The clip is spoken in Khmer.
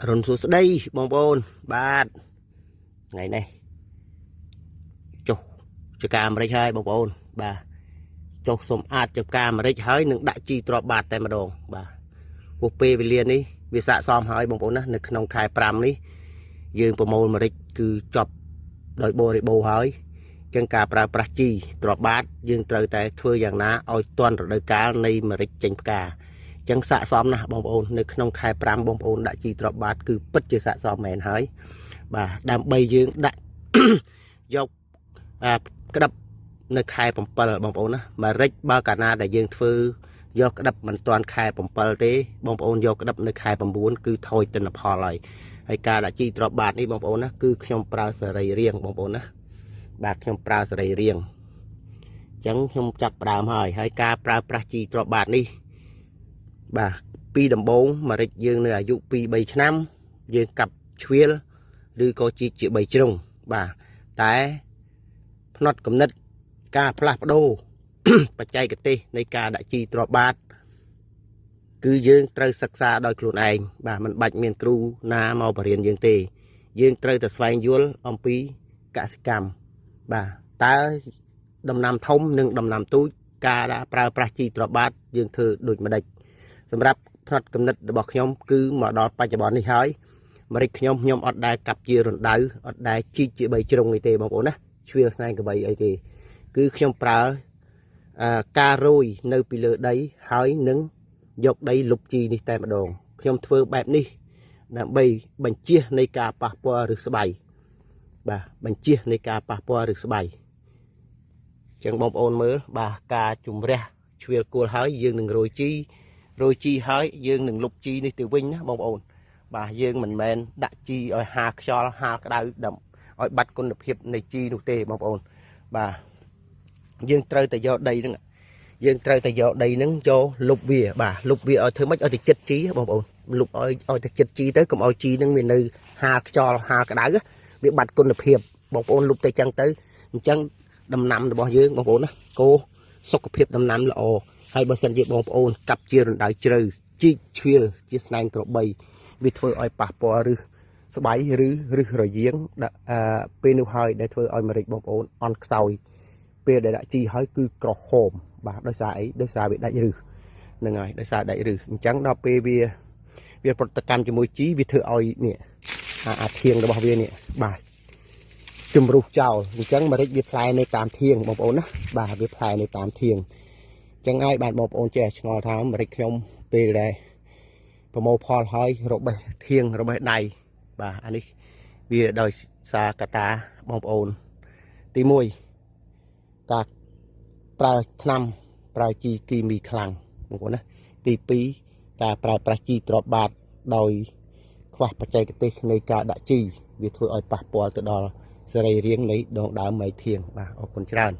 រុនសួស្ដីបងប្អូនបាទថ្ងៃនេះចុះចការអាមេរិកហើយបងប្អូនបាទចុះសូមអាចចការអាមេរិកហើយនឹងដាក់ជីទ្របបាតតែម្ដងបាទពួកពេលវេលានេះវាស័ក្តិសមហើយបងប្អូនណានៅក្នុងខែ5នេះយើងប្រមូលអាមេរិកគឺចប់ដោយបរិបូរហើយចឹងការប្រើប្រាស់ជីទ្របបាតយើងត្រូវតែធ្វើយ៉ាងណាឲ្យទាន់រដូវកាលនៃអាមេរិកចេញផ្កាចឹងស័ក្តិសមណាស់បងប្អូននៅក្នុងខែ5បងប្អូនដាក់ជីទ្របបាតគឺពិតជាស័ក្តិសមមែនហើយបាទដើម្បីយើងដាក់ យកក្តាប់នៅខែ7បងប្អូនណាអាមេរិកបើកាលណាដែលយើងធ្វើយកក្តាប់មិនទាន់ខែ7ទេបងប្អូនយកក្តាប់នៅខែ9គឺថយទិន្នផលហើយការដាក់ជីទ្របបាតនេះបងប្អូនណាគឺខ្ញុំប្រើសេរីរាង្គបងប្អូនណាបាទខ្ញុំប្រើសេរីរាង្គចឹងខ្ញុំចាប់ផ្ដើមហើយការប្រើប្រាស់ជីទ្របបាតនេះបាទពីដំបូងអាមេរិកយើងនៅអាយុ 2-3 ឆ្នាំយើងកាប់ជ្រៀលឬក៏ជីកជា3ជ្រុងបាទតែផ្នត់គំនិតការផ្លាស់ប្ដូរ បច្ចេកទេសនៃការដាក់ជីទ្របបាតគឺយើងត្រូវសិក្សាដោយខ្លួនឯងបាទមិនបាច់មានគ្រូណាមកបរៀនយើងទេយើងត្រូវតែស្វែងយល់អំពីកសិកម្មបាទតើដំណាំធំនិងដំណាំទូចការប្រើប្រាស់ជីទ្របបាតយើងធ្វើដូចម្ដេចសម្រាប់ផ្នត់គំនិតរបស់ខ្ញុំគឺមកដល់បច្ចុប្បន្ននេះហើយអាមេរិកខ្ញុំអត់ដែលកាប់ជារណ្ដៅអត់ដែលជីកជា3ជ្រុងនេះទេបងប្អូនណាជ្រៀលស្នែងកបីអីទេគឺខ្ញុំប្រើការរោយនៅពីលើដីហើយនឹងយកដីលុបជីនេះតែម្ដងខ្ញុំធ្វើបែបនេះដើម្បីបញ្ជៀសនៃការប៉ះពាល់ឬស្បៃបាទបញ្ជៀសនៃការប៉ះពាល់ឬស្បៃចឹងបងប្អូនមើលបាទការជំរះជ្រៀលគល់ហើយយើងនឹងរោយជីហើយយើងនឹងលុបជីនេះទៅវិញណាបងប្អូនបាទយើងមិនមែនដាក់ជីឲ្យហាលខ្យល់ហាលក្តៅដើម្បីឲ្យបាត់គុណភាពនៃជីនោះទេបងប្អូនបាទយើងត្រូវតែយកដីហ្នឹងយកលុបវាបាទលុបវាឲ្យធ្វើម៉េចឲ្យទៅចិត្តជីបងប្អូនលុបឲ្យទៅចិត្តជីទៅកុំឲ្យជីហ្នឹងវានៅហាលខ្យល់ហាលក្តៅវាបាត់គុណភាពបងប្អូនលុបទៅចឹងទៅអញ្ចឹងដំណាំរបស់យើងបងប្អូនណាគោសុខភាពដំណាំល្អហើយបើសិនជាបងប្អូនកាប់ជារណ្ដៅជ្រៅជីកជ្រៀលជាស្នែងក្របីវាធ្វើឲ្យប៉ះពាល់ឬស្បៃឬរយាងពេលនោះហើយដែលធ្វើឲ្យអាមេរិកបងប្អូនអន់ខ្សោយពេលដែលដាក់ជីហើយគឺក្រហមបាទដោយសារអីដោយសារវាដាច់ឫសហ្នឹងហើយដោយសារដាច់ឫសអញ្ចឹងដល់ពេលវាប្រតិកម្មជាមួយជីវាធ្វើឲ្យនេះអាធាងរបស់វានេះបាទជំរុះចោលអញ្ចឹងអាមេរិកវាផ្លែនៅតាមធាងបងប្អូនណាបាទវាផ្លែនៅតាមធាងអញ្ចឹងហើយបាទបងប្អូនចេះឆ្ងល់ថាអាមេរិកខ្ញុំពេលដែលប្រមូលផលហើយរបេះធាងរបេះដៃបាទអានេះវាដោយសារកត្តាបងប្អូនទី1ការប្រើថ្នាំប្រើជីគីមីខ្លាំងបងប្អូនណាទី2ការប្រើប្រាស់ជីទ្របបាតដោយខ្វះបច្ចេកទេសនៃការដាក់ជីវាធ្វើឲ្យប៉ះពាល់ទៅដល់សរីរាង្គនៃដងដើមមែកធាងបាទអរគុណច្រើន